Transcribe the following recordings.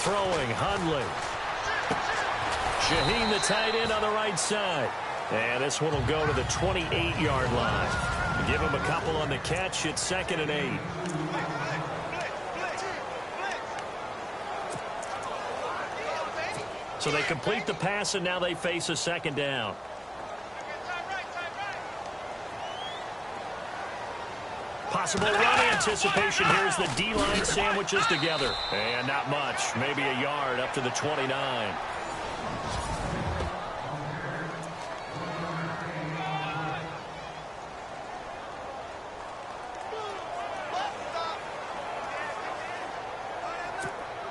throwing, Hundley. Shaheen, the tight end, on the right side. And this one will go to the 28-yard line. Give him a couple on the catch. It's 2nd and 8. So they complete the pass, and now they face a 2nd down. Possible run anticipation. Here's the D-line sandwiches together. And not much. Maybe a yard up to the 29.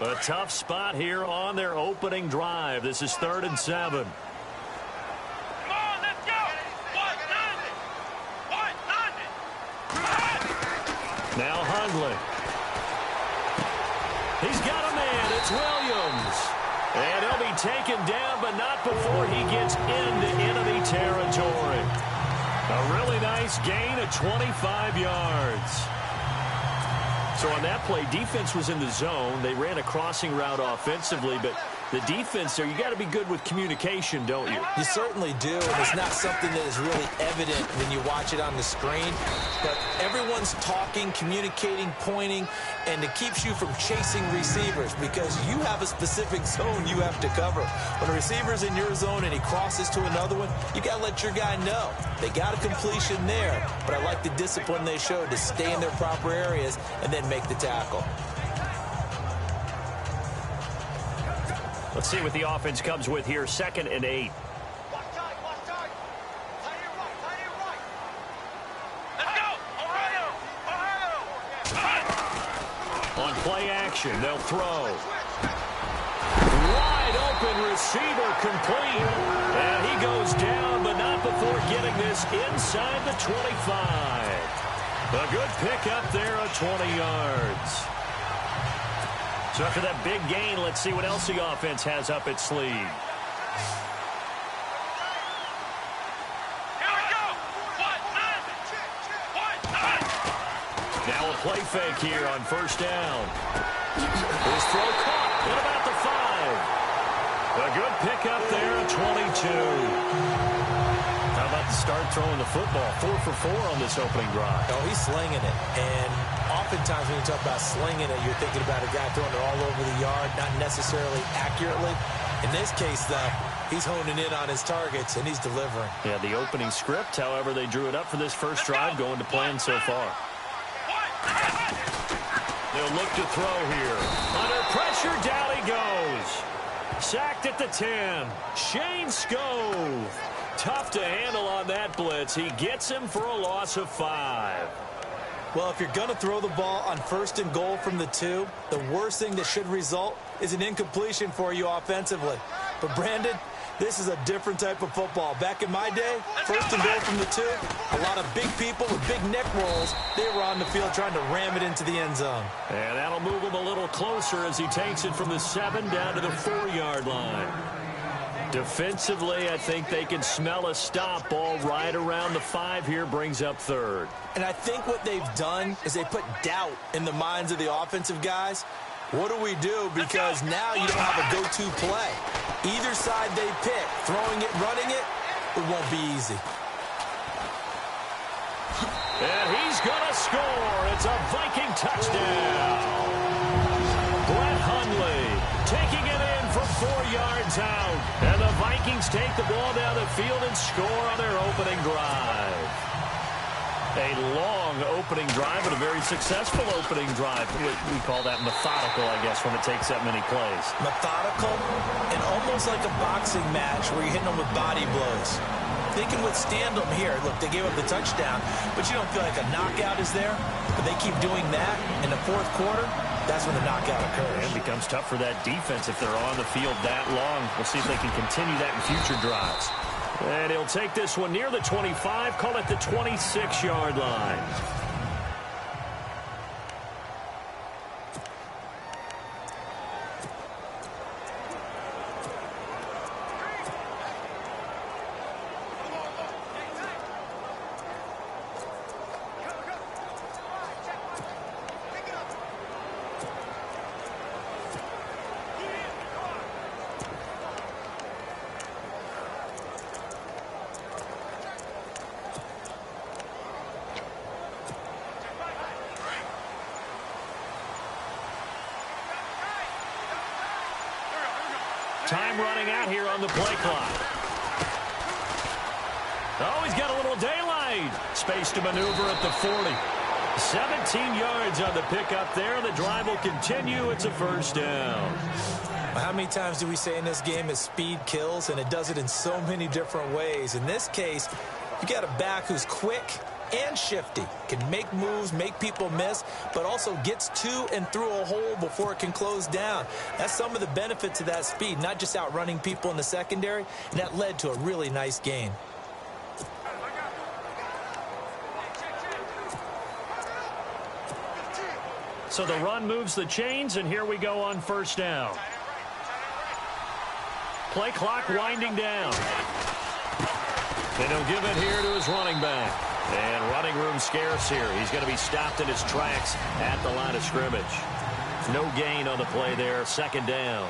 A tough spot here on their opening drive. This is 3rd and 7. Come on, let's go. Now Hundley. He's got a man. It's Williams. And he'll be taken down, but not before he gets into enemy territory. A really nice gain of 25 yards. So on that play, defense was in the zone. They ran a crossing route offensively, but the defense there, you got to be good with communication, don't you? You certainly do, and it's not something that is really evident when you watch it on the screen. But everyone's talking, communicating, pointing, and it keeps you from chasing receivers because you have a specific zone you have to cover. When a receiver's in your zone and he crosses to another one, you got to let your guy know. They got a completion there, but I like the discipline they showed to stay in their proper areas and then make the tackle. Let's see what the offense comes with here. 2nd and 8. Let's go. Ohio. On play action, they'll throw. Wide open receiver complete. And he goes down, but not before getting this inside the 25. A good pickup there of 20 yards. So after that big gain, let's see what else the offense has up its sleeve. Here we go. Now a play fake here on 1st down. His throw caught at about the 5. A good pickup there at 22. How about to start throwing the football? 4 for 4 on this opening drive. Oh, he's slinging it. And oftentimes when you talk about slinging it, you're thinking about a guy throwing it all over the yard, not necessarily accurately. In this case, though, he's honing in on his targets, and he's delivering. Yeah, the opening script, however, they drew it up for this first drive, going to plan so far. They'll look to throw here. Under pressure, down he goes. Sacked at the 10. Shane Skove. Tough to handle on that blitz. He gets him for a loss of 5. Well, if you're going to throw the ball on 1st and goal from the 2, the worst thing that should result is an incompletion for you offensively. But, Brandon, this is a different type of football. Back in my day, 1st and goal from the 2, a lot of big people with big neck rolls, they were on the field trying to ram it into the end zone. And that'll move him a little closer as he takes it from the 7 down to the 4-yard line. Defensively, I think they can smell a stop. Ball right around the 5 here, brings up 3rd. And I think what they've done is they put doubt in the minds of the offensive guys. What do we do? Because now you don't have a go-to play. Either side they pick, throwing it, running it, it won't be easy. And he's going to score. It's a Viking touchdown. Brett Hundley taking it in from 4 yards out. And the Vikings take the ball down the field and score on their opening drive. A long opening drive, but a very successful opening drive. We call that methodical, I guess, when it takes that many plays. Methodical and almost like a boxing match where you're hitting them with body blows. They can withstand them here. Look, they gave up the touchdown, but you don't feel like a knockout is there. But they keep doing that in the 4th quarter. That's when the knockout occurs. It becomes tough for that defense if they're on the field that long. We'll see if they can continue that in future drives. And he'll take this one near the 25, call it the 26-yard line. Time running out here on the play clock. Oh, he's got a little daylight. Space to maneuver at the 40. 17 yards on the pickup there. The drive will continue. It's a first down. How many times do we say in this game that speed kills, and it does it in so many different ways? In this case, you got a back who's quick and shifty, can make moves, make people miss, but also gets to and through a hole before it can close down. That's some of the benefits of that speed, not just outrunning people in the secondary, and that led to a really nice gain. So the run moves the chains, and here we go on first down. Play clock winding down. And he'll give it here to his running back. And running room scarce here. He's going to be stopped in his tracks at the line of scrimmage. No gain on the play there. Second down.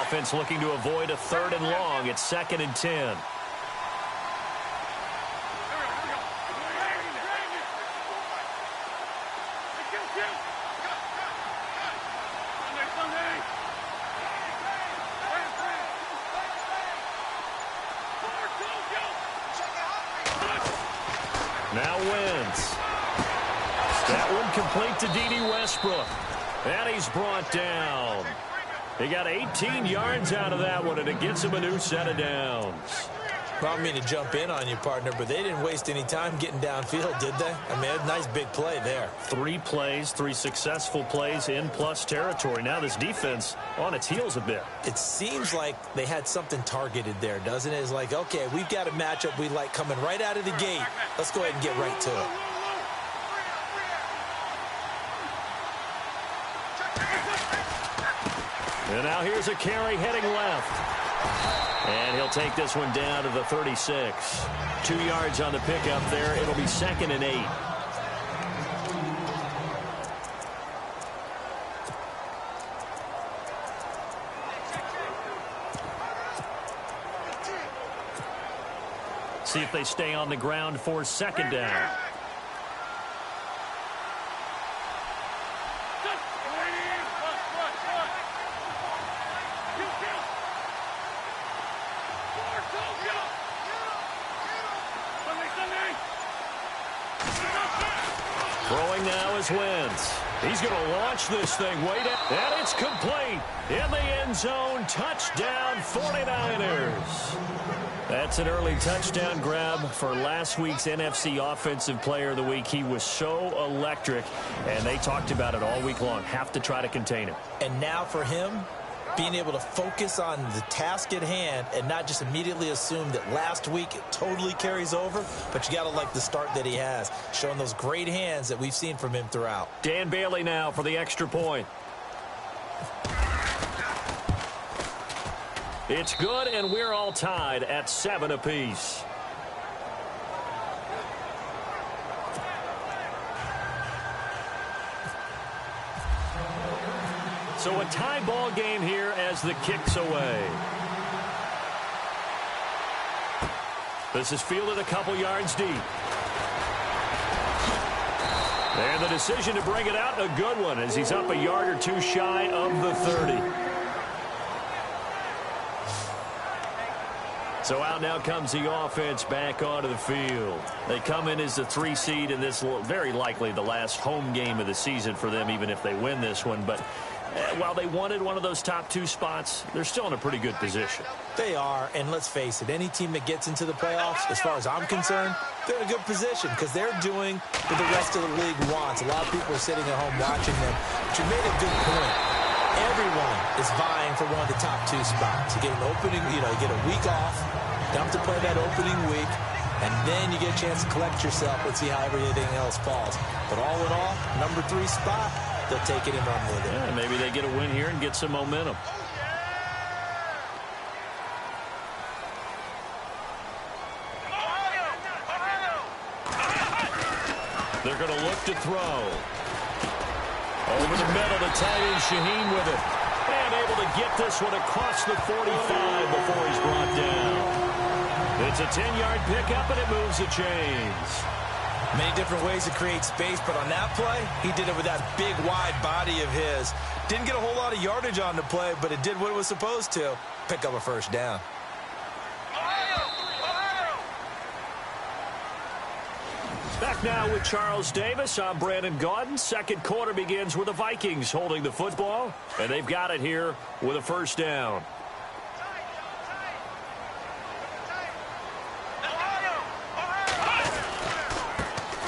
Offense looking to avoid a 3rd and long. It's 2nd and 10. Now Wentz. That one complete to D.D. Westbrook. And he's brought down. He got 18 yards out of that one, and it gets him a new set of downs. Well, I don't mean to jump in on you, partner, but they didn't waste any time getting downfield, did they? I mean, a nice big play there. 3 plays, 3 successful plays in plus territory. Now this defense on its heels a bit. It seems like they had something targeted there, doesn't it? It's like, okay, we've got a matchup we like coming right out of the gate. Let's go ahead and get right to it. And now here's a carry heading left. And he'll take this one down to the 36. 2 yards on the pickup there. It'll be 2nd and 8. See if they stay on the ground for 2nd down. Throwing now is Wentz. He's going to launch this thing way down. And it's complete. In the end zone. Touchdown 49ers. That's an early touchdown grab for last week's NFC Offensive Player of the Week. He was so electric, and they talked about it all week long. Have to try to contain him. And now for him, being able to focus on the task at hand and not just immediately assume that last week it totally carries over, but you got to like the start that he has, showing those great hands that we've seen from him throughout. Dan Bailey now for the extra point. It's good, and we're all tied at 7 apiece. So a tie ball game here as the kick's away. This is fielded a couple yards deep. And the decision to bring it out, a good one, as he's up a yard or two shy of the 30. So out now comes the offense back onto the field. They come in as the 3 seed, and this will very likely the last home game of the season for them, even if they win this one. But while they wanted one of those top 2 spots, they're still in a pretty good position. They are, and let's face it, any team that gets into the playoffs, as far as I'm concerned, they're in a good position because they're doing what the rest of the league wants. A lot of people are sitting at home watching them. But you made a good point. Everyone is vying for one of the top 2 spots. You get an opening, you get a week off, don't have to play that opening week, and then you get a chance to collect yourself and see how everything else falls. But all in all, number 3 spot, they'll take it and run with it. Yeah, maybe they get a win here and get some momentum. They're going to look to throw. Over the middle to tight end Shaheen with it. And able to get this one across the 45 before he's brought down. It's a 10-yard pickup, and it moves the chains. Many different ways to create space, but on that play, he did it with that big, wide body of his. Didn't get a whole lot of yardage on the play, but it did what it was supposed to. Pick up a first down. Back now with Charles Davis. I'm Brandon Gaudin. Second quarter begins with the Vikings holding the football, and they've got it here with a first down.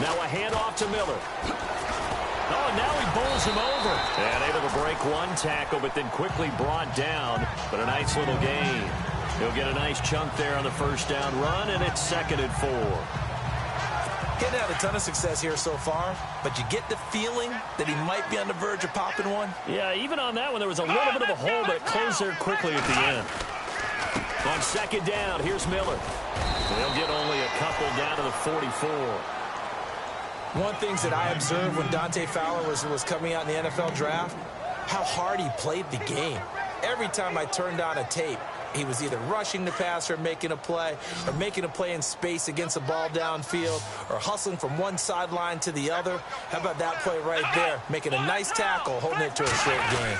Now a handoff to Miller. Oh, and now he bowls him over. And able to break one tackle, but then quickly brought down. But a nice little gain. He'll get a nice chunk there on the first down run, and it's 2nd and 4. Getting had a ton of success here so far, but you get the feeling that he might be on the verge of popping one. Yeah, even on that one, there was a little bit of a hole, but it closed there quickly at the end. On 2nd down, here's Miller. They'll get only a couple down to the 44. One of the things that I observed when Dante Fowler was coming out in the NFL draft, how hard he played the game. Every time I turned on a tape, he was either rushing the passer, making a play, or making a play in space against the ball downfield, or hustling from one sideline to the other. How about that play right there? Making a nice tackle, holding it to a short gain.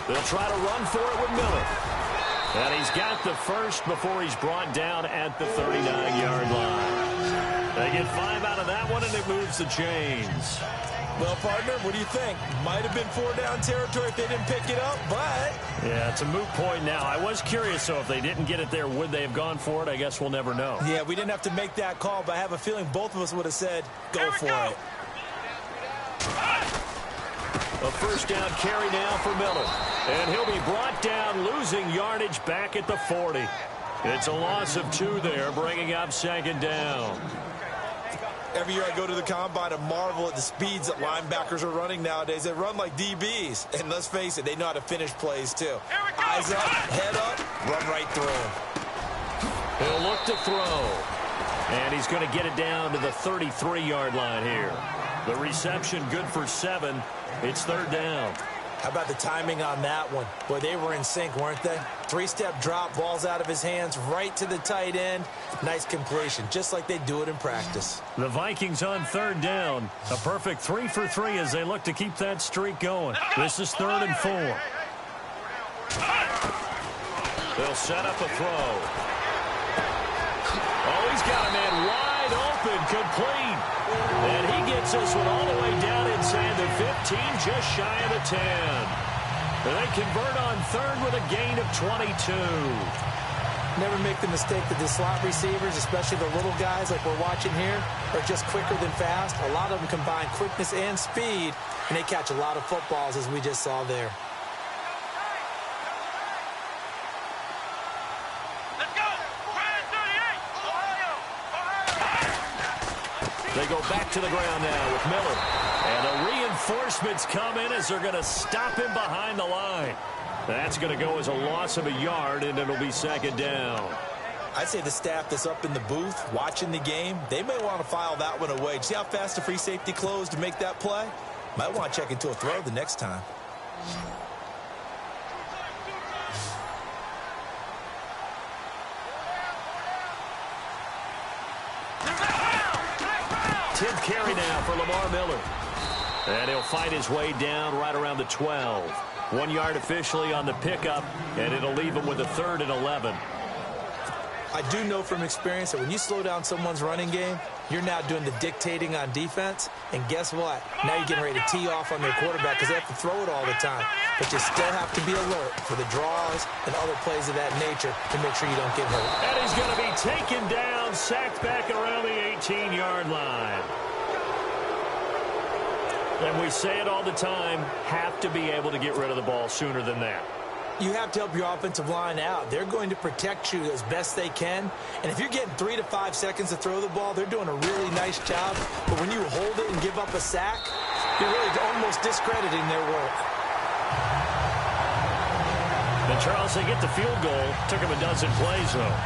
They'll try to run for it with Miller. And he's got the first before he's brought down at the 39-yard line. They get 5 out of that one, and it moves the chains. Well, partner, what do you think? Might have been 4-down territory if they didn't pick it up, but... Yeah, it's a moot point now. I was curious, so if they didn't get it there, would they have gone for it? I guess we'll never know. Yeah, we didn't have to make that call, but I have a feeling both of us would have said, go for it. A first down carry now for Miller. And he'll be brought down, losing yardage back at the 40. It's a loss of 2 there, bringing up 2nd down. Every year I go to the combine and marvel at the speeds that linebackers are running nowadays. They run like DBs. And let's face it, they know how to finish plays too. Eyes up, head up, run right through them. He'll look to throw. And he's going to get it down to the 33-yard line here. The reception good for 7. It's 3rd down. How about the timing on that one? Boy, they were in sync, weren't they? 3-step drop, ball's out of his hands, right to the tight end. Nice completion, just like they do it in practice. The Vikings on 3rd down. A perfect 3 for 3 as they look to keep that streak going. This is 3rd and 4. They'll set up a throw. Oh, he's got a man wide open, complete. And he gets this one all the way down inside the 15, just shy of the 10. And they convert on 3rd with a gain of 22. Never make the mistake that the slot receivers, especially the little guys like we're watching here, are just quicker than fast. A lot of them combine quickness and speed, and they catch a lot of footballs, as we just saw there. They go back to the ground now with Miller. And the reinforcements come in as they're going to stop him behind the line. That's going to go as a loss of a yard, and it'll be 2nd down. I'd say the staff that's up in the booth watching the game, they may want to file that one away. See how fast the free safety closed to make that play? Might want to check into a throw the next time. Tenth carry now for Lamar Miller. And he'll fight his way down right around the 12. 1 yard officially on the pickup, and it'll leave him with a 3rd and 11. I do know from experience that when you slow down someone's running game, you're now doing the dictating on defense. And guess what? Now you're getting ready to tee off on their quarterback because they have to throw it all the time. But you still have to be alert for the draws and other plays of that nature to make sure you don't get hurt. And he's going to be taken down, sacked back around the 18-yard line. And we say it all the time, have to be able to get rid of the ball sooner than that. You have to help your offensive line out. They're going to protect you as best they can. And if you're getting 3 to 5 seconds to throw the ball, they're doing a really nice job. But when you hold it and give up a sack, you're really almost discrediting their work. And Charles, they get the field goal. Took him a dozen plays, though.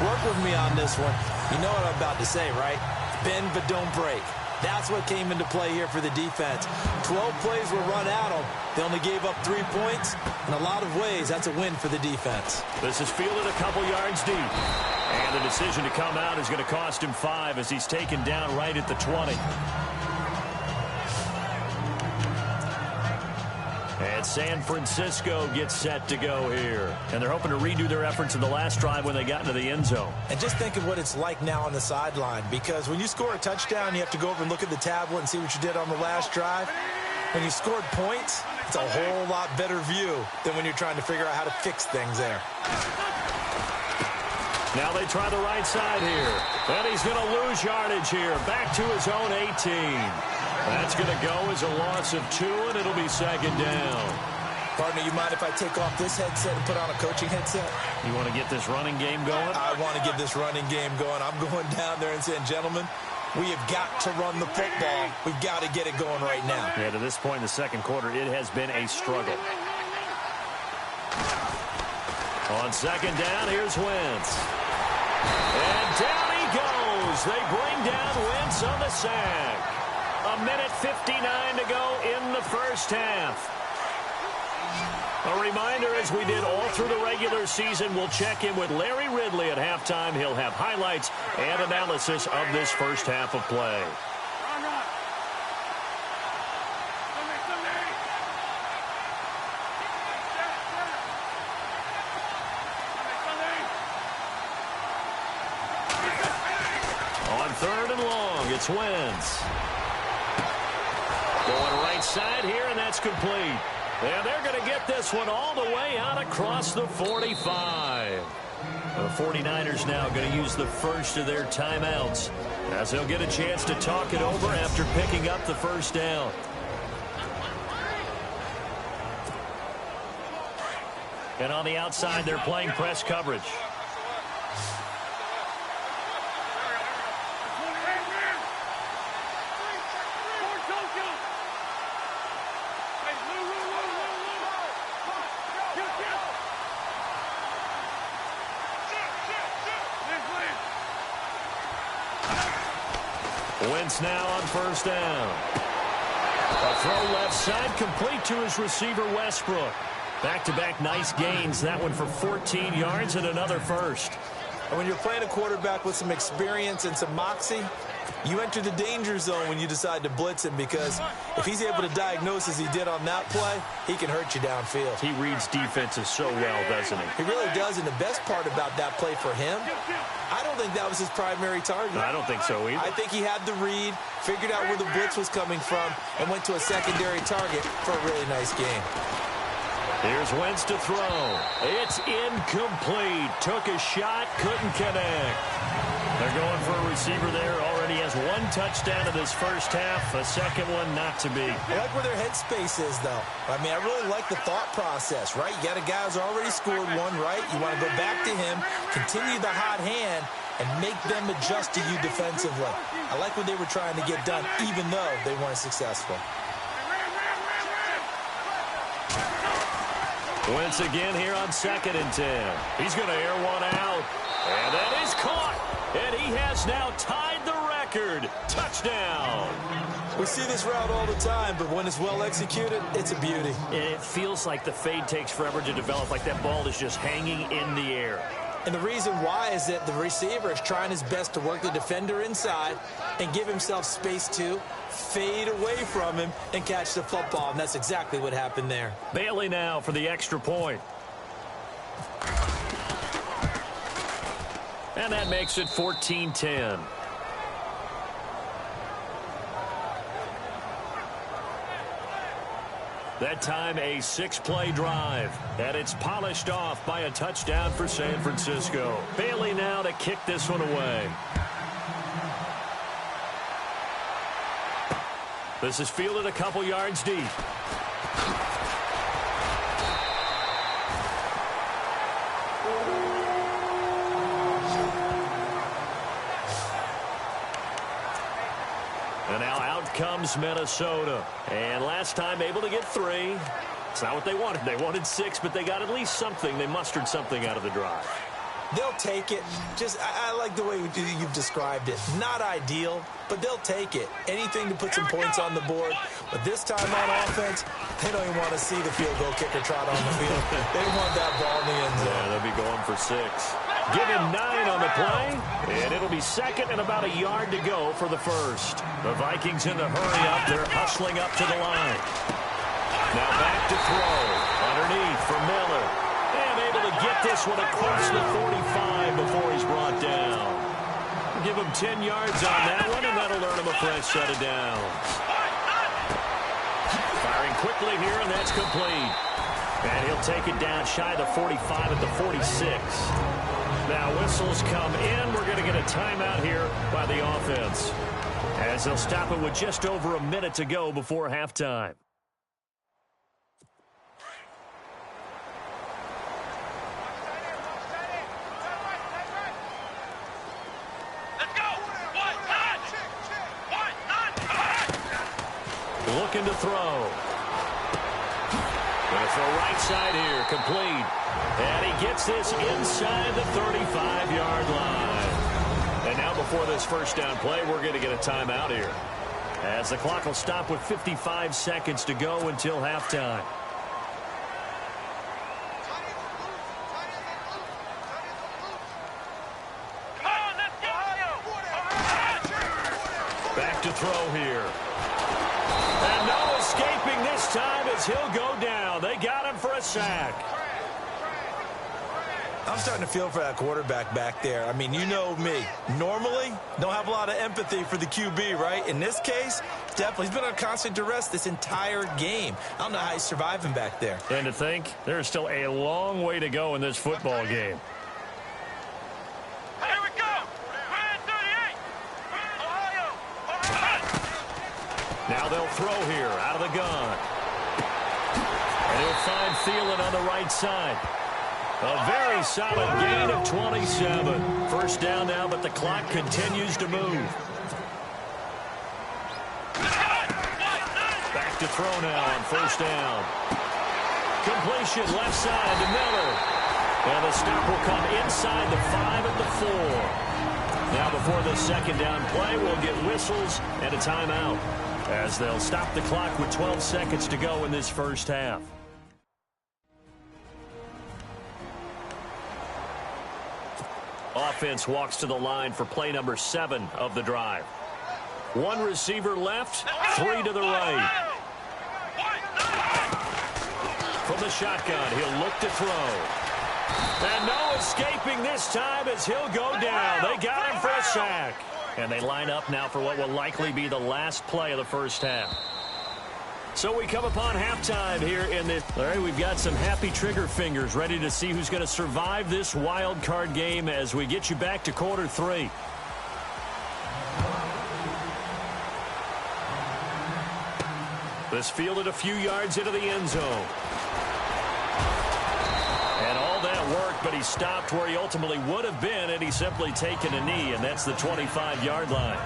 Work with me on this one. You know what I'm about to say, right? Bend but don't break. That's what came into play here for the defense. 12 plays were run at them. They only gave up 3 points. In a lot of ways, that's a win for the defense. This is fielded a couple yards deep. And the decision to come out is going to cost him 5 as he's taken down right at the 20. And San Francisco gets set to go here. And they're hoping to redo their efforts in the last drive when they got into the end zone. And just think of what it's like now on the sideline, because when you score a touchdown, you have to go over and look at the tablet and see what you did on the last drive. When you scored points, it's a whole lot better view than when you're trying to figure out how to fix things there. Now they try the right side here. And he's going to lose yardage here. Back to his own 18. That's going to go as a loss of 2, and it'll be second down. Partner, you mind if I take off this headset and put on a coaching headset? You want to get this running game going? I want to get this running game going. I'm going down there and saying, gentlemen, we have got to run the football. We've got to get it going right now. Yeah, to this point in the second quarter, it has been a struggle. On second down, here's Wentz. And down he goes. They bring down Wentz on the sack. 1:59 to go in the first half. A reminder, as we did all through the regular season, we'll check in with Larry Ridley at halftime. He'll have highlights and analysis of this first half of play. On third and long, it's Wentz. Going right side here, and that's complete. And they're going to get this one all the way out across the 45. The 49ers now going to use the first of their timeouts as they'll get a chance to talk it over after picking up the first down. And on the outside, they're playing press coverage. Wentz now on first down. A throw left side, complete to his receiver, Westbrook. Back-to-back nice gains. That one for 14 yards and another first. And when you're playing a quarterback with some experience and some moxie, you enter the danger zone when you decide to blitz him, because if he's able to diagnose as he did on that play, he can hurt you downfield. He reads defenses so well, doesn't he? He really does, and the best part about that play for him, I don't think that was his primary target. I don't think so either. I think he had the read, figured out where the blitz was coming from, and went to a secondary target for a really nice game. Here's Wentz to throw. It's incomplete. Took a shot, couldn't connect. They're going for a receiver there. Already has 1 touchdown in this first half. A second one not to be. I like where their headspace is, though. I mean, I really like the thought process, right? You got a guy who's already scored 1, right? You want to go back to him, continue the hot hand, and make them adjust to you defensively. I like what they were trying to get done, even though they weren't successful. Wentz again here on 2nd and 10. He's going to air one out. And that is caught. And he has now tied the record. Touchdown. We see this route all the time, but when it's well executed, it's a beauty. It feels like the fade takes forever to develop, like that ball is just hanging in the air. And the reason why is that the receiver is trying his best to work the defender inside and give himself space to fade away from him and catch the football. And that's exactly what happened there. Bailey now for the extra point. And that makes it 14-10. That time a 6-play drive. And it's polished off by a touchdown for San Francisco. Bailey now to kick this one away. This is fielded a couple yards deep. And now out comes Minnesota. And last time able to get 3. It's not what they wanted. They wanted 6, but they got at least something. They mustered something out of the drive. They'll take it. I like the way you've described it. Not ideal, but they'll take it. Anything to put some points on the board. But this time on offense, they don't even want to see the field goal kicker trot on the field. They want that ball in the end zone. Yeah, they'll be going for 6. Give him 9 on the play, and it'll be second and about a yard to go for the first. The Vikings in the hurry up. They're hustling up to the line. Now back to throw. Underneath for Miller. And able to get this one across the 45 before he's brought down. Give him 10 yards on that one, and that'll earn him a fresh set of downs. Firing quickly here, and that's complete. And he'll take it down shy of the 45 at the 46. Now whistles come in. We're going to get a timeout here by the offense, as they'll stop it with just over a minute to go before halftime. Looking to throw. Going to throw right side here, complete. And he gets this inside the 35-yard line. And now before this first down play, we're going to get a timeout here, as the clock will stop with 55 seconds to go until halftime. Back to throw here. And no escaping this time as he'll go down. They got him for a sack. I'm starting to feel for that quarterback back there. I mean, you know me. Normally, don't have a lot of empathy for the QB, right? In this case, definitely. He's been on constant duress this entire game. I don't know how he's surviving back there. And to think, there's still a long way to go in this football game. Here we go. 38. Ohio. Now they'll throw here out of the gun. And he'll find Thielen on the right side. A very solid gain of 27. First down now, but the clock continues to move. Back to throw now on first down. Completion left side to Miller. And the stop will come inside the 5 at the 4. Now before the second down play, we'll get whistles and a timeout, as they'll stop the clock with 12 seconds to go in this first half. Offense walks to the line for play number 7 of the drive. One receiver left, 3 to the right. From the shotgun, he'll look to throw. And no escaping this time as he'll go down. They got him for a sack. And they line up now for what will likely be the last play of the first half. So we come upon halftime here in this. All right, we've got some happy trigger fingers ready to see who's going to survive this wild card game as we get you back to quarter 3. This fielded a few yards into the end zone. And all that worked, but he stopped where he ultimately would have been had he simply taken a knee, and that's the 25-yard line.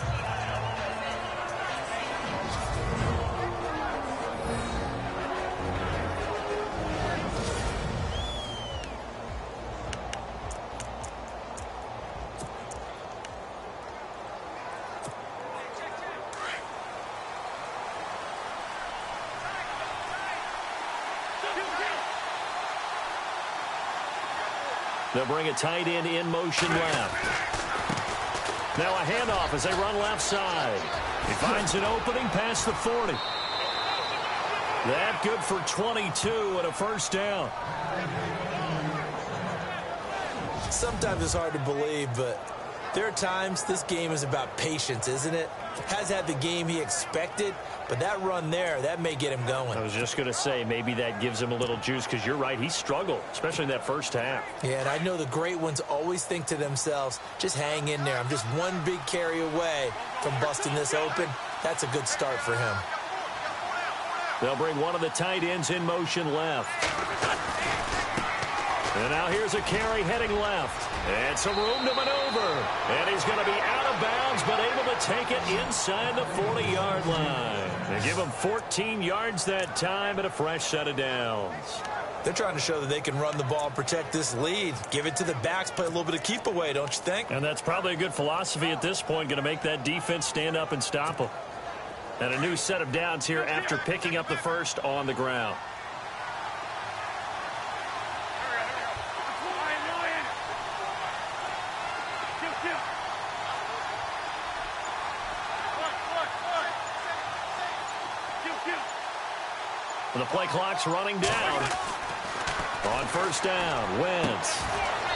They'll bring a tight end in motion left. Now a handoff as they run left side. He finds an opening past the 40. That good for 22 and a first down. Sometimes it's hard to believe, but there are times this game is about patience, isn't it? Has had the game he expected, but that run there, that may get him going. I was just going to say, maybe that gives him a little juice, because you're right, he struggled, especially in that first half. Yeah, and I know the great ones always think to themselves, just hang in there. I'm just one big carry away from busting this open. That's a good start for him. They'll bring one of the tight ends in motion left. And now here's a carry heading left. And some room to maneuver. And he's going to be out of bounds, but able to take it inside the 40-yard line. They give him 14 yards that time and a fresh set of downs. They're trying to show that they can run the ball and protect this lead. Give it to the backs, play a little bit of keep away, don't you think? And that's probably a good philosophy at this point, going to make that defense stand up and stop them. And a new set of downs here after picking up the first on the ground. And the play clock's running down. On first down, Wentz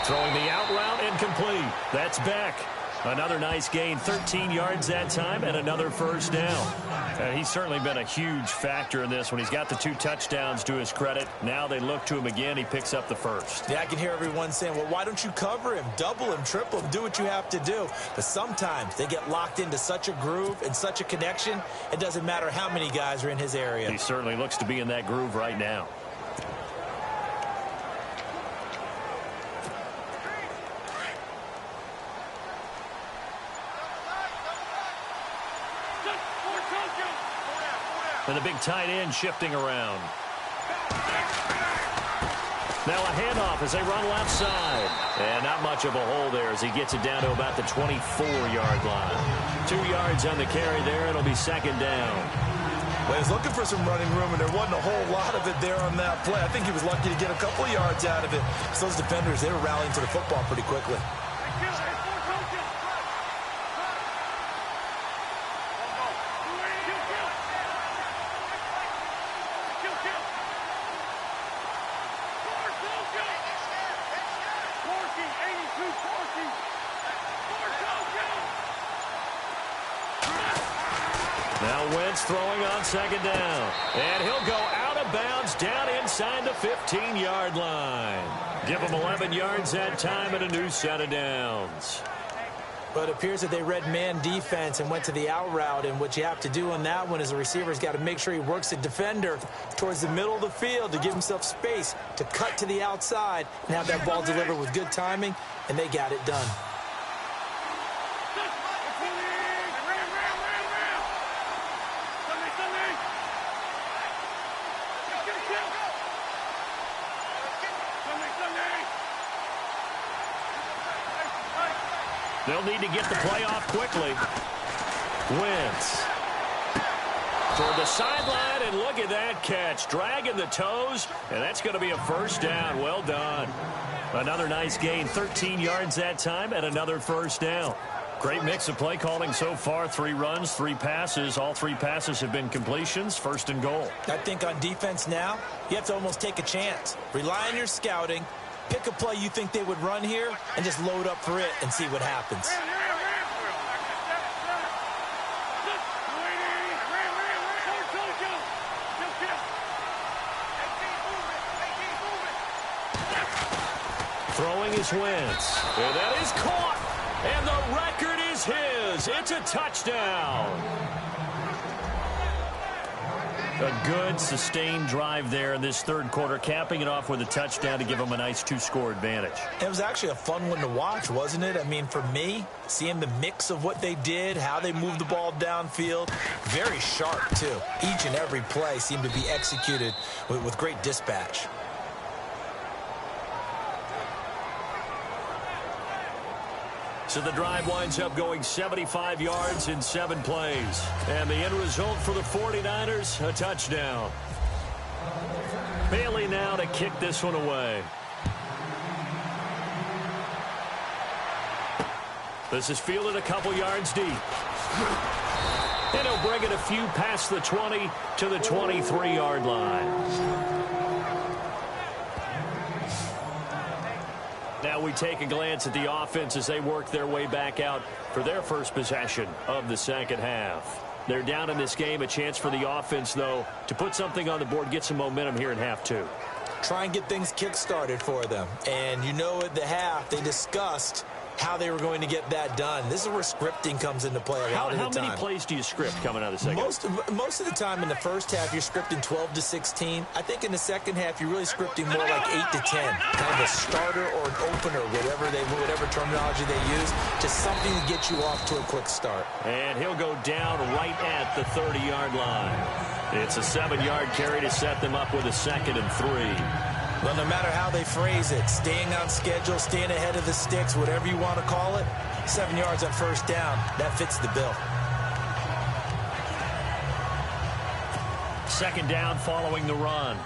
throwing the out route incomplete. That's Beck. Another nice gain, 13 yards that time, and another first down. He's certainly been a huge factor in this when he's got the 2 touchdowns to his credit. Now they look to him again. He picks up the first. Yeah, I can hear everyone saying, well, why don't you cover him, double him, triple him, do what you have to do. But sometimes they get locked into such a groove and such a connection, it doesn't matter how many guys are in his area. He certainly looks to be in that groove right now. And the big tight end shifting around. Now a handoff as they run left side. And not much of a hole there as he gets it down to about the 24-yard line. 2 yards on the carry there. It'll be second down. Well, he was looking for some running room, and there wasn't a whole lot of it there on that play. I think he was lucky to get a couple of yards out of it. So those defenders, they were rallying to the football pretty quickly. Now Wentz throwing on second down. And he'll go out of bounds down inside the 15-yard line. Give him 11 yards that time and a new set of downs. But it appears that they read man defense and went to the out route. And what you have to do on that one is the receiver's got to make sure he works the defender towards the middle of the field to give himself space to cut to the outside and have that ball delivered with good timing, and they got it done. They'll need to get the play off quickly. Wentz toward the sideline, and look at that catch. Dragging the toes, and that's going to be a first down. Well done. Another nice gain, 13 yards that time, and another first down. Great mix of play calling so far. 3 runs, 3 passes. All 3 passes have been completions. First and goal. I think on defense now, you have to almost take a chance. Rely on your scouting. Pick a play you think they would run here and just load up for it and see what happens. Throwing is Wentz. And that is caught. And the record is his. It's a touchdown. A good, sustained drive there in this third quarter, capping it off with a touchdown to give them a nice 2-score advantage. It was actually a fun one to watch, wasn't it? I mean, for me, seeing the mix of what they did, how they moved the ball downfield, very sharp, too. Each and every play seemed to be executed with great dispatch. So the drive winds up going 75 yards in 7 plays. And the end result for the 49ers, a touchdown. Bailey now to kick this one away. This is fielded a couple yards deep. And he'll bring it a few past the 20 to the 23-yard line. Now we take a glance at the offense as they work their way back out for their first possession of the second half. They're down in this game. A chance for the offense, though, to put something on the board, get some momentum here in half 2. Try and get things kick-started for them. And you know at the half, they discussed how they were going to get that done. This is where scripting comes into play a lot of the time. How many plays do you script coming out of the second? Most of the time in the first half, you're scripting 12 to 16. I think in the second half, you're really scripting more like 8 to 10. Kind of a starter or an opener, whatever terminology they use, just something to get you off to a quick start. And he'll go down right at the 30-yard line. It's a 7-yard carry to set them up with a 2nd and 3. Well, no matter how they phrase it, staying on schedule, staying ahead of the sticks, whatever you want to call it, 7 yards on first down, that fits the bill. 2nd down following the run.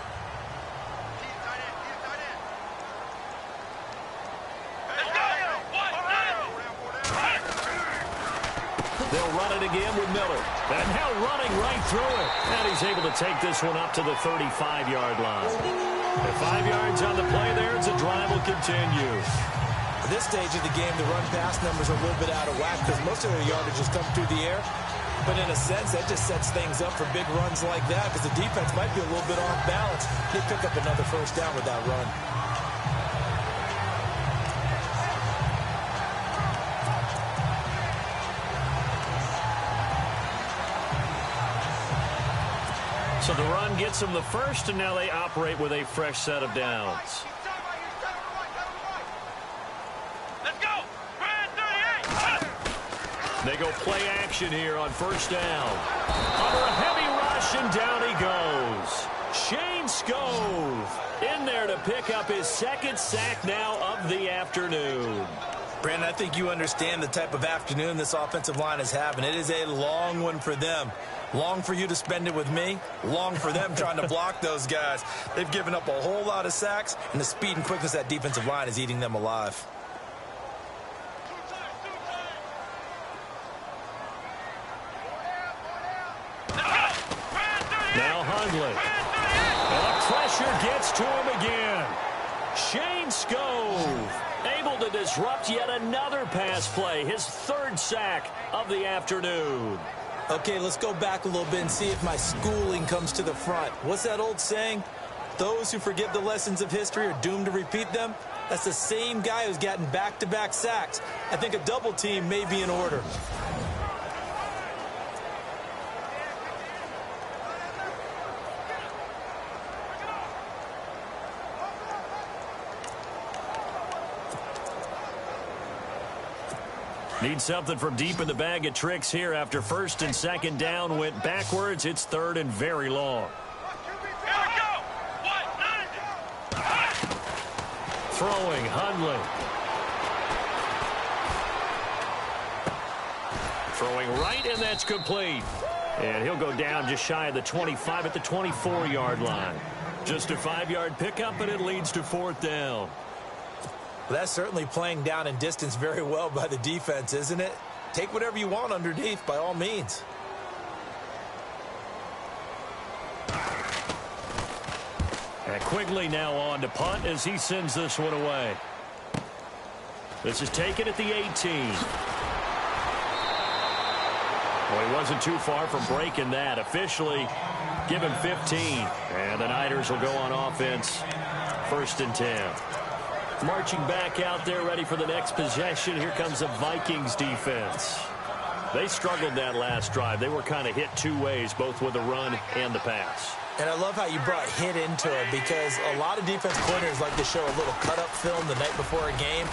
They'll run it again with Miller. And now running right through it. And he's able to take this one up to the 35-yard line. At 5 yards on the play there, the drive will continue. At this stage of the game, the run-pass numbers are a little bit out of whack because most of their yardage has come through the air. But in a sense, that just sets things up for big runs like that because the defense might be a little bit off balance. They pick up another first down with that run. So the run gets them the first, and now they operate with a fresh set of downs. Let's go! They go play action here on first down. Under a heavy rush, and down he goes. Shane Skov in there to pick up his second sack now of the afternoon. Brandon, I think you understand the type of afternoon this offensive line is having. It is a long one for them. Long for you to spend it with me. Long for them trying to block those guys. They've given up a whole lot of sacks, and the speed and quickness of that defensive line is eating them alive. Now Hundley. And the pressure gets to him again. Shane Skov able to disrupt yet another pass play. His third sack of the afternoon. Okay, let's go back a little bit and see if my schooling comes to the front. What's that old saying? Those who forget the lessons of history are doomed to repeat them. That's the same guy who's gotten back-to-back sacks. I think a double team may be in order. Need something from deep in the bag of tricks here after first and second down went backwards. It's third and very long. Throwing, Hundley. Throwing right, and that's complete. And he'll go down just shy of the 25 at the 24-yard line. Just a 5-yard pickup, and it leads to fourth down. Well, that's certainly playing down in distance very well by the defense, isn't it? Take whatever you want underneath, by all means. And Quigley now on to punt as he sends this one away. This is taken at the 18. Well, he wasn't too far from breaking that. Officially, give him 15. And the Niners will go on offense, first and 10. Marching back out there, ready for the next possession. Here comes the Vikings defense. They struggled that last drive. They were kind of hit two ways, both with the run and the pass. And I love how you brought hit into it because a lot of defense coordinators like to show a little cut-up film the night before a game.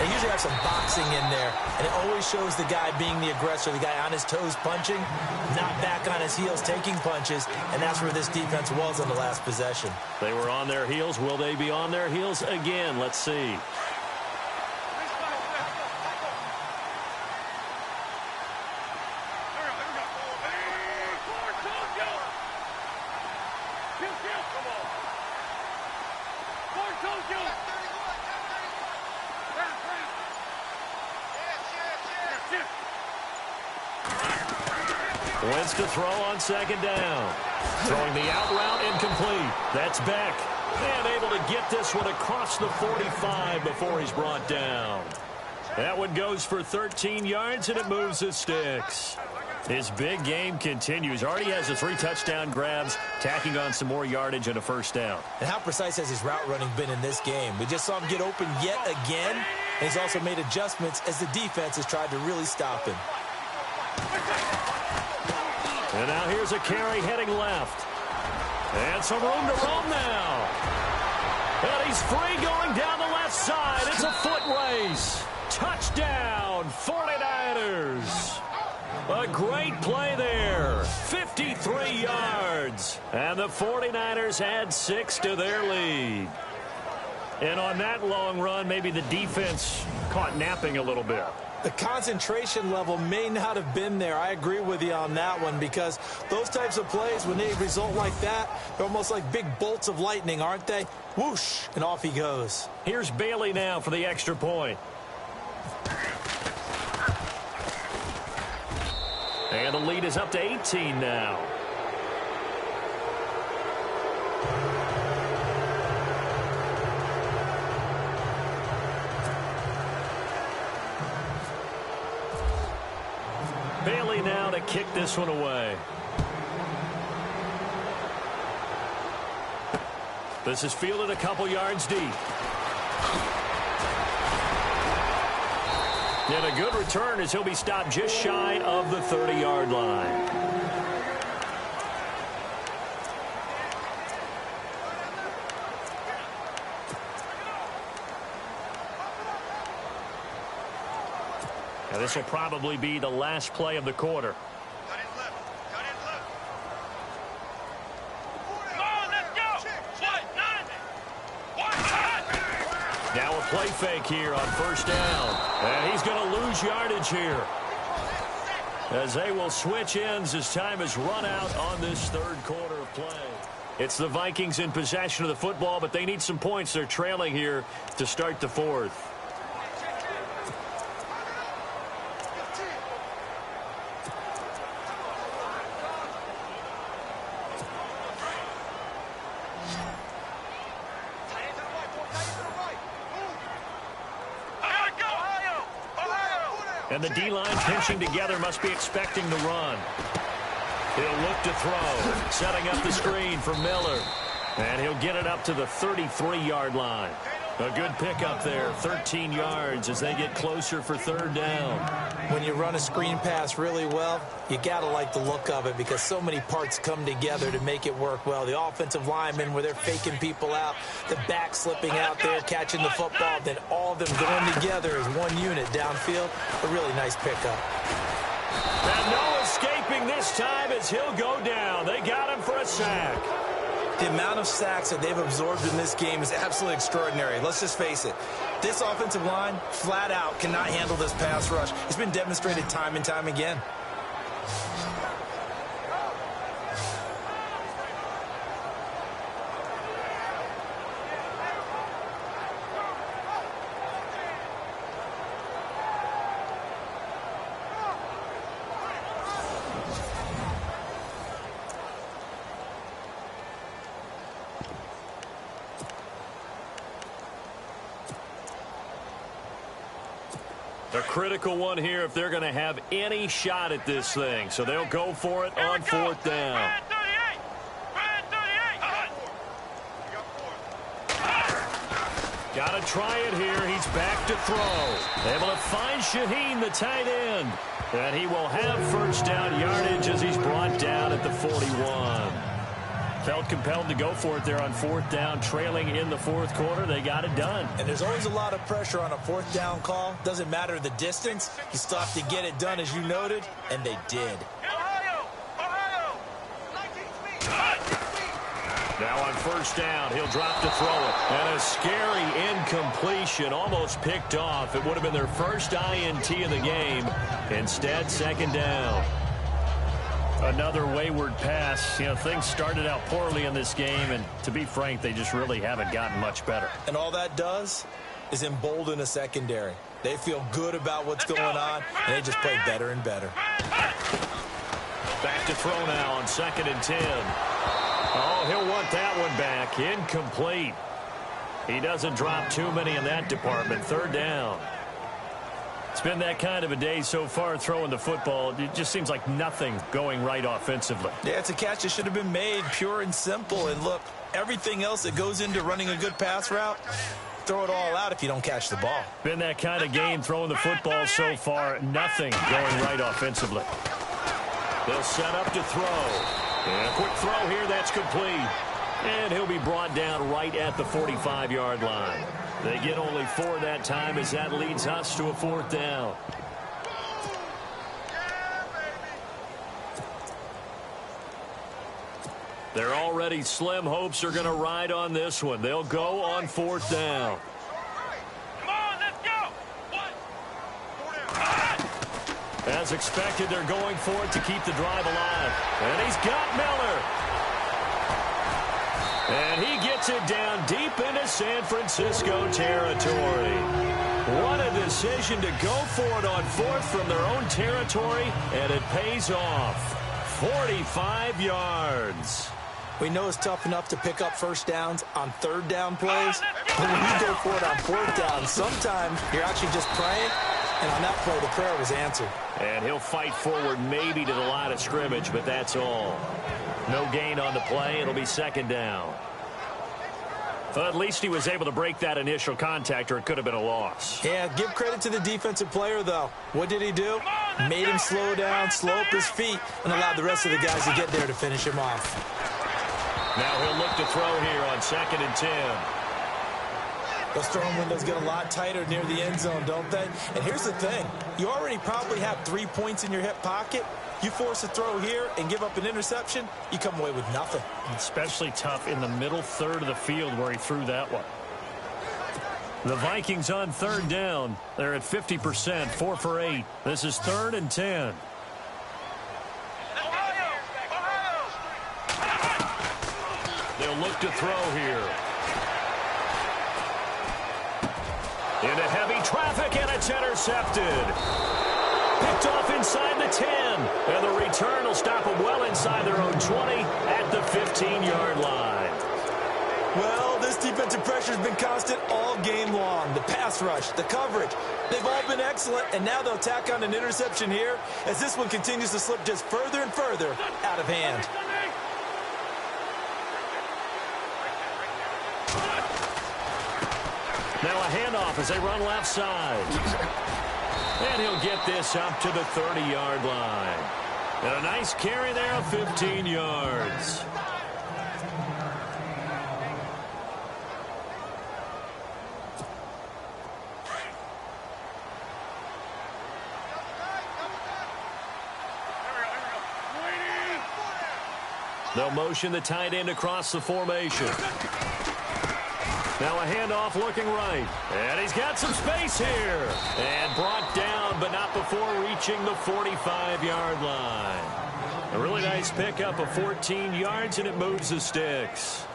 They usually have some boxing in there, and it always shows the guy being the aggressor, the guy on his toes punching, not back on his heels taking punches, and that's where this defense was on the last possession. They were on their heels. Will they be on their heels again? Let's see. Wentz to throw on second down. Throwing the out route incomplete. That's Beck. And able to get this one across the 45 before he's brought down. That one goes for 13 yards, and it moves the sticks. His big game continues. Already has the 3 touchdown grabs, tacking on some more yardage and a first down. And how precise has his route running been in this game? We just saw him get open yet again, and he's also made adjustments as the defense has tried to really stop him. And now here's a carry heading left. And some room to roam now. And he's free going down the left side. It's a foot race. Touchdown, 49ers. A great play there. 53 yards. And the 49ers add 6 to their lead. And on that long run, maybe the defense caught napping a little bit. The concentration level may not have been there. I agree with you on that one because those types of plays, when they result like that, they're almost like big bolts of lightning, aren't they? Whoosh, and off he goes. Here's Bailey now for the extra point. And the lead is up to 18 now. Bailey now to kick this one away. This is fielded a couple yards deep. And a good return as he'll be stopped just shy of the 30-yard line. Now this will probably be the last play of the quarter. Now a play fake here on first down. And he's going to lose yardage here, as they will switch ends as time is run out on this third quarter of play. It's the Vikings in possession of the football, but they need some points. They're trailing here to start the fourth. And the D-line pinching together must be expecting the run. He'll look to throw, setting up the screen for Miller. And he'll get it up to the 33-yard line. A good pickup there, 13 yards as they get closer for third down. When you run a screen pass really well, you got to like the look of it because so many parts come together to make it work well. The offensive linemen, where they're faking people out, the back slipping out there, catching the football, then all of them going together as one unit downfield. A really nice pickup. And no escaping this time as he'll go down. They got him for a sack. The amount of sacks that they've absorbed in this game is absolutely extraordinary. Let's just face it. This offensive line, flat out, cannot handle this pass rush. It's been demonstrated time and time again. A critical one here if they're going to have any shot at this thing. So they'll go for it on fourth down. Got to try it here. He's back to throw. Able to find Shaheen, the tight end. And he will have first down yardage as he's brought down at the 41. Felt compelled to go for it there on fourth down, trailing in the fourth quarter. They got it done. And there's always a lot of pressure on a fourth down call. Doesn't matter the distance. You still have to get it done, as you noted, and they did. Now on first down, he'll drop to throw it. And a scary incompletion, almost picked off. It would have been their first INT of the game. Instead, second down. Another wayward pass. You know, things started out poorly in this game, and to be frank, they just really haven't gotten much better. And all that does is embolden a secondary. They feel good about what's going on, and they just play better and better. Back to throw now on 2nd and 10. Oh, he'll want that one back. Incomplete. He doesn't drop too many in that department. Third down. It's been that kind of a day so far throwing the football. It just seems like nothing going right offensively. Yeah, it's a catch that should have been made, pure and simple. And look, everything else that goes into running a good pass route, throw it all out if you don't catch the ball. Been that kind of game throwing the football so far. Nothing going right offensively. They'll set up to throw. And a quick throw here, that's complete. And he'll be brought down right at the 45-yard line. They get only 4 that time as that leads us to a fourth down. Their already slim hopes are going to ride on this one. They'll go on fourth down. Come on, let's go. As expected, they're going for it to keep the drive alive. And he's got Miller. And he gets it down deep into San Francisco territory. What a decision to go for it on fourth from their own territory, and it pays off. 45 yards. We know it's tough enough to pick up first downs on third down plays, but when you go for it on fourth down, sometimes you're actually just praying, and on that play, the prayer was answered. And he'll fight forward maybe to the line of scrimmage, but that's all. No gain on the play. It'll be second down. Well, at least he was able to break that initial contact, or it could have been a loss. Yeah, give credit to the defensive player, though. What did he do? Made him slow down, slow up his feet, and allowed the rest of the guys to get there to finish him off. Now he'll look to throw here on 2nd and 10. Those throwing windows get a lot tighter near the end zone, don't they? And here's the thing. You already probably have 3 points in your hip pocket. You force a throw here and give up an interception, you come away with nothing. Especially tough in the middle third of the field where he threw that one. The Vikings on third down. They're at 50%, 4 for 8. This is 3rd and 10. They'll look to throw here. Into heavy traffic, and it's intercepted. Picked off inside the 10. And the return will stop them well inside their own 20 at the 15-yard line. Well, this defensive pressure has been constant all game long. The pass rush, the coverage, they've all been excellent, and now they'll tack on an interception here as this one continues to slip just further and further out of hand. Now a handoff as they run left side. And he'll get this up to the 30-yard line. And a nice carry there of 15 yards. They'll motion the tight end across the formation. Now a handoff looking right. And he's got some space here. And brought down, but not before reaching the 45-yard line. A really nice pickup of 14 yards, and it moves the sticks.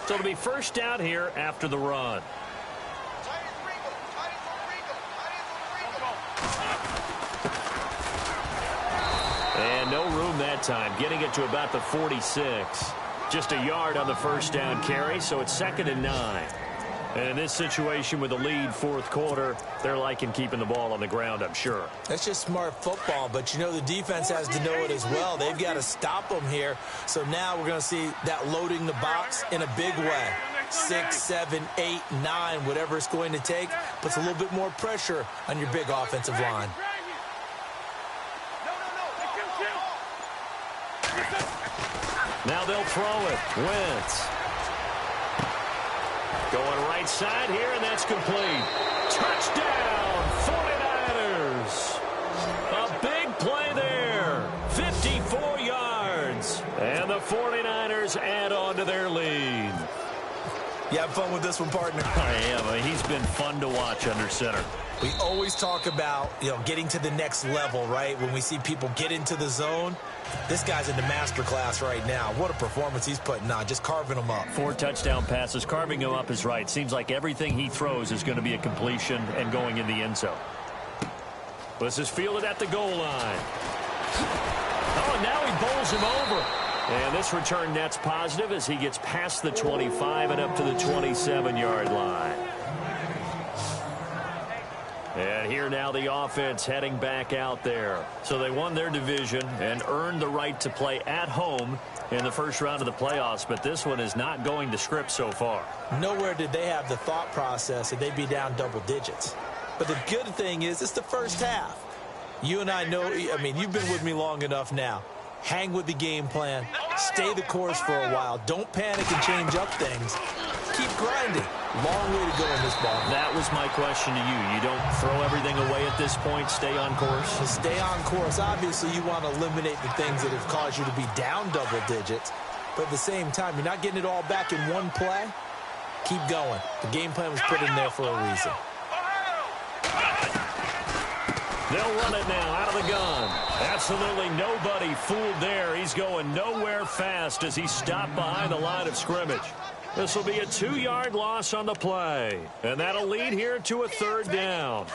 So it'll be first down here after the run. And no room that time, getting it to about the 46. Just a yard on the first down carry, so it's 2nd and 9. And in this situation with the lead fourth quarter, they're liking keeping the ball on the ground, I'm sure. That's just smart football, but you know the defense has to know it as well. They've got to stop them here. So now we're going to see that loading the box in a big way. 6, 7, 8, 9, whatever it's going to take, puts a little bit more pressure on your big offensive line. Now they'll throw it. Wentz. Going right side here, and that's complete. Touchdown, 49ers. A big play there. 54 yards. And the 49ers add on to their lead. You have fun with this one, partner? I am. He's been fun to watch under center. We always talk about, getting to the next level, right? When we see people get into the zone, this guy's in the master class right now. What a performance he's putting on, just carving them up. 4 touchdown passes. Carving him up is right. Seems like everything he throws is going to be a completion and going in the end zone. This is fielded at the goal line. Oh, and now he bowls him over. And this return net's positive as he gets past the 25 and up to the 27-yard line. And here now the offense heading back out there. So they won their division and earned the right to play at home in the first round of the playoffs, but this one is not going to script so far. Nowhere did they have the thought process that they'd be down double digits. But the good thing is it's the first half. You and I know, you've been with me long enough now. Hang with the game plan. Stay the course for a while. Don't panic and change up things. Keep grinding. Long way to go in this ball. That was my question to you. You don't throw everything away at this point. Stay on course. To stay on course. Obviously, you want to eliminate the things that have caused you to be down double digits. But at the same time, you're not getting it all back in one play. Keep going. The game plan was put in there for a reason. They'll run it now out of the gun. Absolutely nobody fooled there. He's going nowhere fast as he stopped behind the line of scrimmage. This will be a 2-yard loss on the play, and that'll lead here to a 3rd down.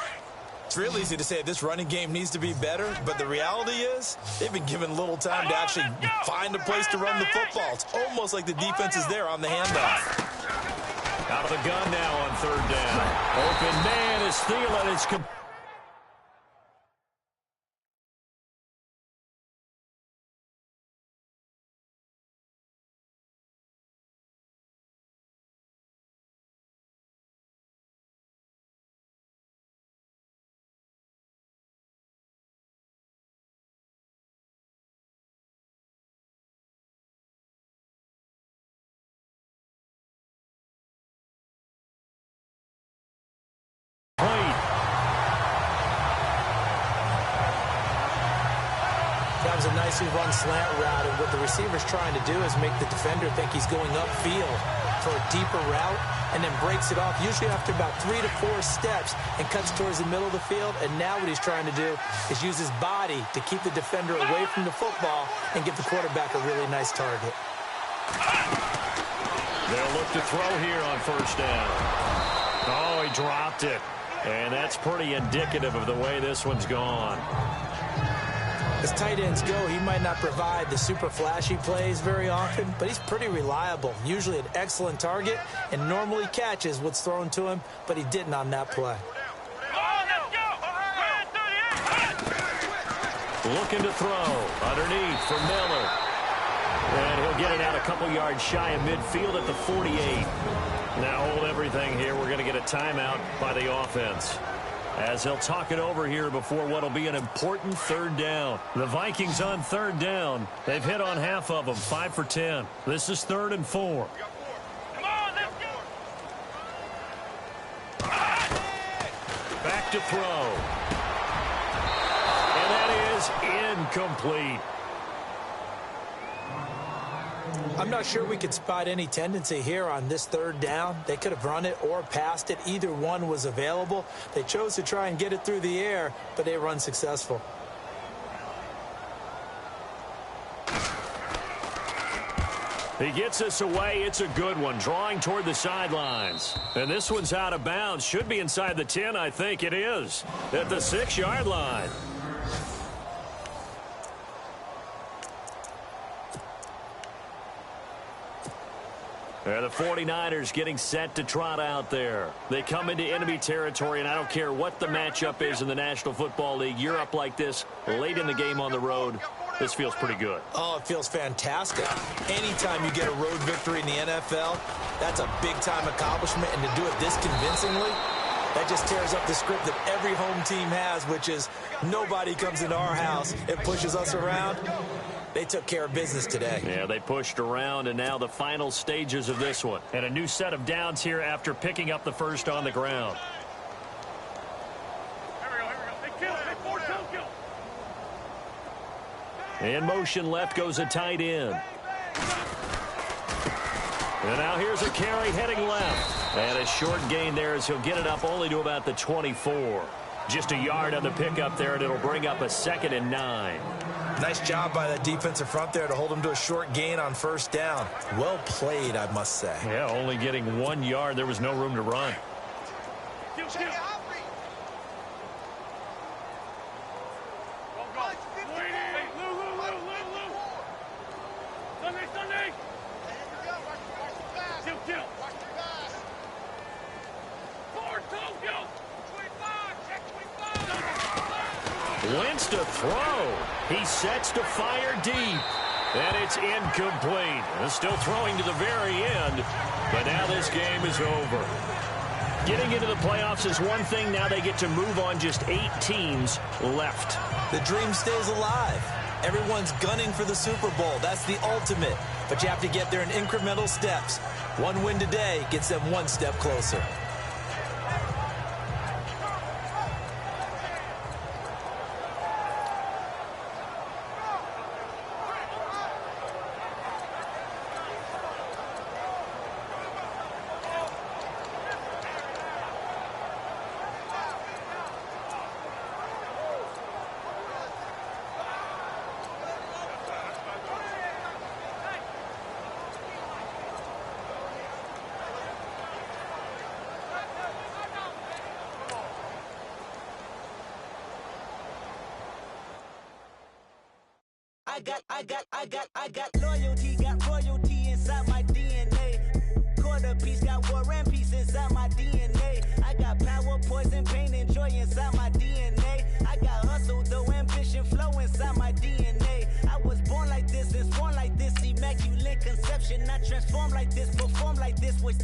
It's real easy to say this running game needs to be better, but the reality is they've been given little time to actually find a place to run the football. It's almost like the defense is there on the handoff. Out of the gun now on 3rd down. Open man is Thielen. It's That was a nicely run slant route, and what the receiver's trying to do is make the defender think he's going upfield for a deeper route, and then breaks it off, usually after about 3 to 4 steps, and cuts towards the middle of the field. And now what he's trying to do is use his body to keep the defender away from the football and give the quarterback a really nice target. They'll look to throw here on 1st down. Oh, he dropped it. And that's pretty indicative of the way this one's gone. As tight ends go, he might not provide the super flashy plays very often, but he's pretty reliable, usually an excellent target, and normally catches what's thrown to him, but he didn't on that play. Looking to throw underneath for Miller. And he'll get it out a couple yards shy of midfield at the 48. Now hold everything here. We're going to get a timeout by the offense, as they'll talk it over here before what'll be an important 3rd down. The Vikings on 3rd down. They've hit on half of them, 5 for 10. This is 3rd and 4. Come on, let's go. Back to throw. And that is incomplete. I'm not sure we could spot any tendency here on this 3rd down. They could have run it or passed it. Either one was available. They chose to try and get it through the air, but they run successful. He gets this away. It's a good one, drawing toward the sidelines. And this one's out of bounds. Should be inside the 10, I think it is, at the 6-yard line. The 49ers getting set to trot out there. They come into enemy territory, and I don't care what the matchup is in the National Football League. You're up like this late in the game on the road. This feels pretty good. Oh, it feels fantastic. Anytime you get a road victory in the NFL, that's a big-time accomplishment, and to do it this convincingly, that just tears up the script that every home team has, which is nobody comes into our house and pushes us around. They took care of business today. Yeah, they pushed around, and now the final stages of this one. And a new set of downs here after picking up the first on the ground. Here we go. They kill. They force kill. In motion left goes a tight end. And now here's a carry heading left. And a short gain there as he'll get it up only to about the 24. Just a yard on the pickup there, and it'll bring up a 2nd and 9. Nice job by that defensive front there to hold him to a short gain on 1st down. Well played, I must say. Yeah, only getting 1 yard. There was no room to run. Kill. Go. Hey, Lou. Sunday. Kill. Forward, go. Wentz to throw. He sets to fire deep. And it's incomplete. Still throwing to the very end. But now this game is over. Getting into the playoffs is one thing. Now they get to move on. Just 8 teams left. The dream stays alive. Everyone's gunning for the Super Bowl. That's the ultimate. But you have to get there in incremental steps. One win today gets them 1 step closer. got loyalty, got royalty inside my DNA. Quarter piece, got war and peace inside my DNA. I got power, poison, pain, and joy inside my DNA. I got hustle, though, ambition, flow inside my DNA. I was born like this and born like this, immaculate conception. I transform like this, perform like this with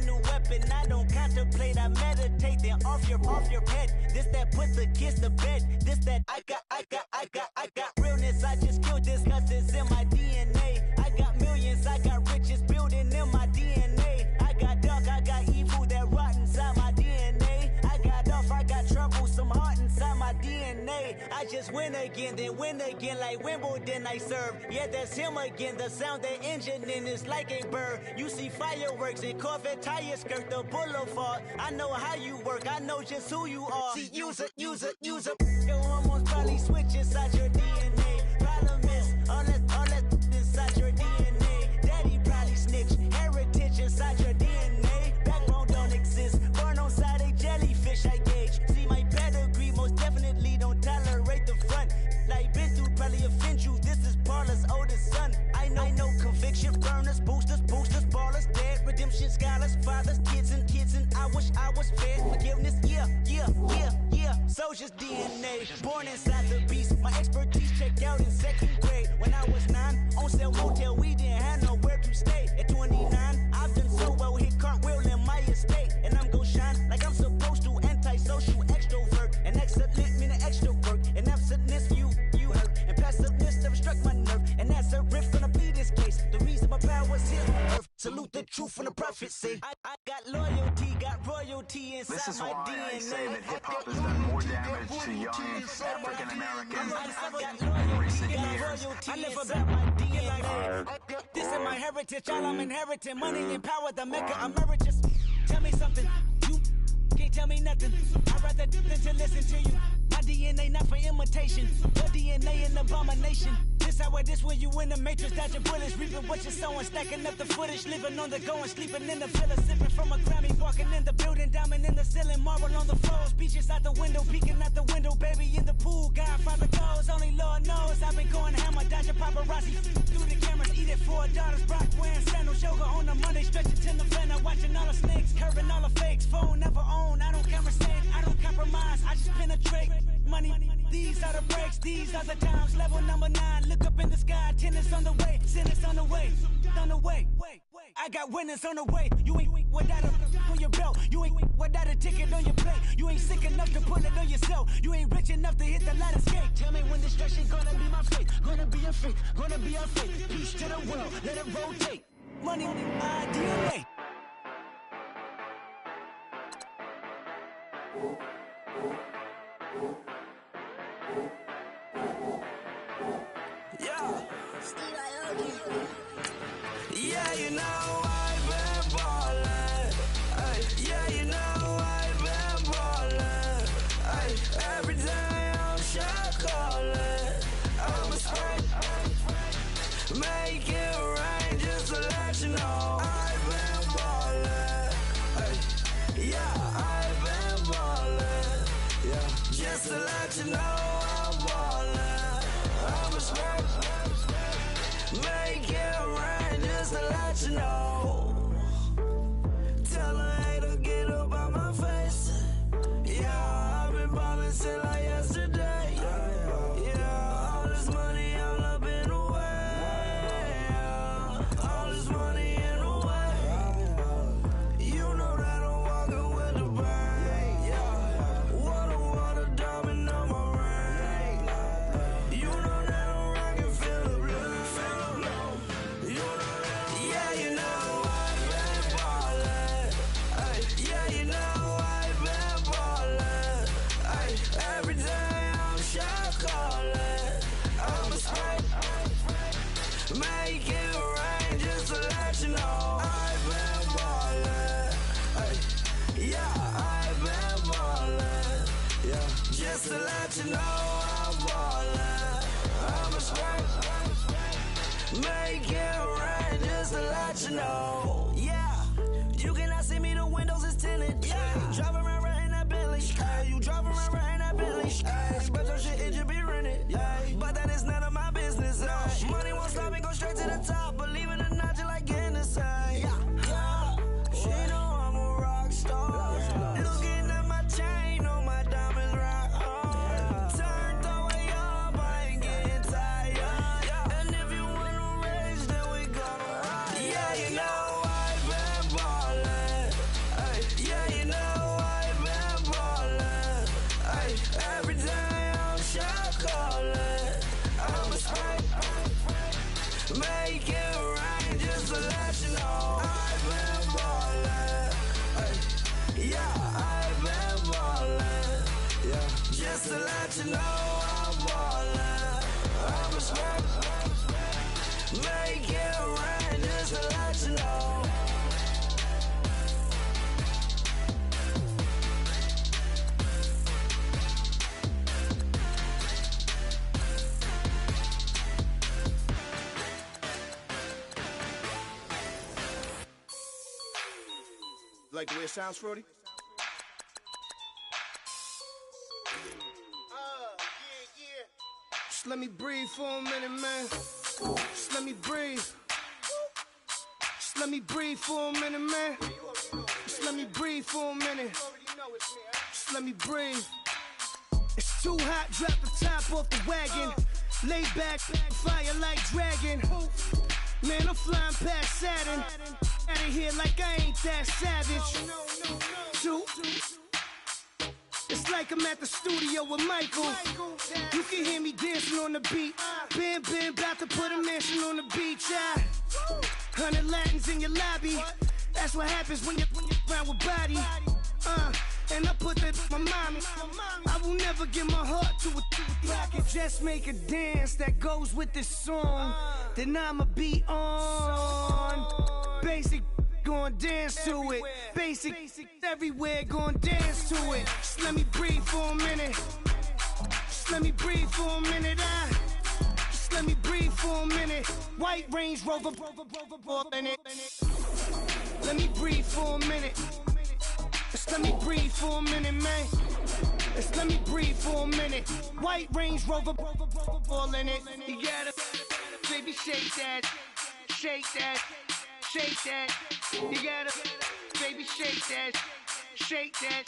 new weapon. I don't contemplate, I meditate, then off your head. This that put the kids to bed. This that I got realness. I just killed this cause it's in my DNA. I got millions, I got riches building in my DNA. I got dark, I got evil that rot inside my DNA. I got off, I got trouble, some heart inside my DNA. I just win again, then win again like Wimbledon I serve. Yeah, that's him again, the sound the engine in is like a bird. You see fireworks and Corvette tires skirt the boulevard. I know how you work, I know just who you are. See, use it. Your hormones probably switch inside your DNA. Problem is, all that inside your DNA. Daddy probably snitch, heritage inside your DNA. Backbone don't exist, born on side a jellyfish I gauge. See my pedigree, most definitely don't tolerate the front. Like been through, probably offend you, this is Paula's oldest son. I know conviction, burners, boosters, ballers, dead, redemption, scholars, fathers, kids and I wish I was fed. Forgiveness, yeah. Soldier's DNA, born inside the beast. My expertise checked out in second grade. When I was 9, on sale motel, we didn't have nowhere to stay. At 29, I've done so well, hit cartwheel in my estate. And I'm gon' shine like I'm supposed to, antisocial extrovert. And excellent meaning extra work. And absentness, you hurt. And passiveness never struck my nerve. And that's a riff gonna be this case. The reason my power's here on earth. Salute the truth when the prophets say I got loyalty, got royalty inside This is my why DNA. I say that hip-hop has done more damage to young African Americans in recent years. I live about my DNA. This is my heritage, all I'm inheriting. Money and power, the maker emeritus. Tell me something, you can't tell me nothing. I'd rather than to listen to you. My DNA not for imitation. Your DNA an abomination. This where you in the matrix, dodging bullets, reaping what you're sowing, stacking up the footage, living on the go and sleeping in the villa, sipping from a Grammy, walking in the building, diamond in the ceiling, marble on the floors, beaches out the window, peeking out the window, baby in the pool, Godfather goes, only Lord knows, I've been going hammer, dodging paparazzi, through the cameras, eat it for daughters, Brock wearing sandals, yoga on a Monday, stretching to November, watching all the snakes, curving all the fakes, phone never own, I don't conversate, I don't compromise, I just penetrate, money, these are the breaks, these are the times, level number 9, look up in the sky, tennis on the way, sentence on the way, I got winners on the way. You ain't without a on your belt. You ain't without a ticket on your plate. You ain't sick enough to pull it on yourself. You ain't rich enough to hit the ladder skate. Tell me when destruction gonna be my fate. Gonna be a fate, gonna be a fate. Peace to the world, let it rotate. Money, DNA. Yeah, you know I've been ballin'. Ay, yeah, you know I've been ballin'. Ay, every day I'm shot callin'. I'm a straight, make it rain just to let you know I've been ballin'. Ay, yeah, I've been ballin'. Yeah, just to let you know I'm ballin'. I'm a straight, make it rain just to let you know. Tell a hater get up on my face. Yeah, I've been ballin' since like yesterday. Yeah, all this money all up in the way. All this money in the way. You know that I'm walking with the bang. Yeah, water, diamond on my ring. You know that I'm rockin', feel the blue. You know that, yeah, you know I've been ballin'. Ay, yeah, you know I've been ballin'. Ay, every day I'm shot callin'. I'm a straight, make it rain just to let you know I've been ballin'. Ay, yeah, I've been ballin'. Yeah, just to let you know I'm ballin'. I'm a straight, make it rain just to let you know. Yeah, you cannot see me, the windows is tinted. Yeah, driving around right in that Bentley. Ay, you driving around right in that Bentley. Ay, but your shit, it should be rented. Ay, but that is none of my business. let you know I'm ballin'. I'm a smoke. Make it rain just to let you know. Like the way it sounds, Frody? Just let me breathe for a minute, man. Just let me breathe. Just let me breathe for a minute, man. Just let me breathe for a minute. Just let me breathe. It's too hot, drop the top off the wagon. Lay back, fire like dragon. Man, I'm flying past Saturn. Out of here like I ain't that savage. Two. It's like I'm at the studio with Michael. You can hear me dancing on the beat. Bam, bam, about to put a mansion on the beach. 100 Latins in your lobby. That's what happens when you're around with body. And I put that in my mommy. I will never give my heart to a I can just make a dance that goes with this song. Then I'ma be on. Basic, gon' dance to it. Basic, everywhere, gon' dance to it. Just let me breathe for a minute. Just let me breathe for a minute. Just let me breathe for a minute. White Range Rover, in it. Let me breathe for a minute. Just let me breathe for a minute, man. Just let me breathe for a minute. White Range Rover, ball in it. You gotta, baby, shake that, shake that, shake that. You gotta, baby, shake that, shake that.